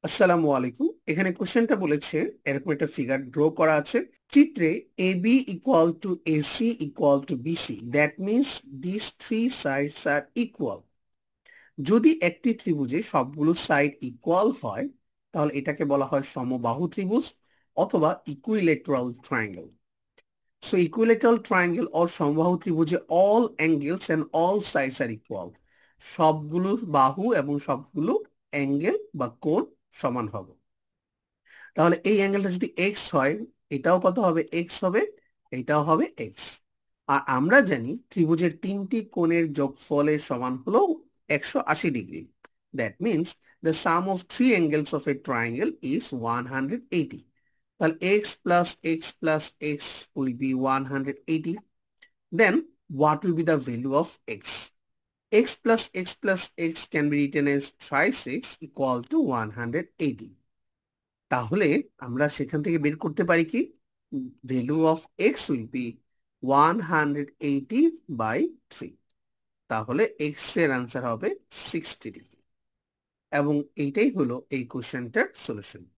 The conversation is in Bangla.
আসসালামু আলাইকুম। এখানে কোশ্চেনটা বলেছে, এরকম একটা ফিগার ড্র করা আছে চিত্রে। A B equal to A C equal to BC, that means this three sides are equal. যদি একটি ত্রিভুজে সবগুলো সাইড ইকুয়াল হয় তাহলে এটাকে বলা হয় সমবাহু ত্রিভুজ অথবা equilateral triangle. So equilateral triangle or সমবাহু ত্রিভুজে all angles and all sides are equal. সবগুলো বাহু এবং সবগুলো অ্যাঙ্গেল বা কোণ সমান হবে। তাহলে এই অ্যাঙ্গেলটা যদি এক্স হয়, এটাও কত হবে? এক্স হবে, এটাও হবে এক্স। আর আমরা জানি ত্রিভুজের তিনটি কোণের যোগফলের সমান হলো 180 degree. That means the sum of three angles of a triangle is 180। তাহলে x plus x plus x will be 180। Then what will be the value of x? X can be written as 5x equal to 180। তাহলে আমরা সেখান থেকে বের করতে পারি কি, value of x will B 180/3। তাহলে এক্স এর আনসার হবে 60 ডিগ্রি। এবং এইটাই হলো এই কোশ্চেনটার সলিউশন।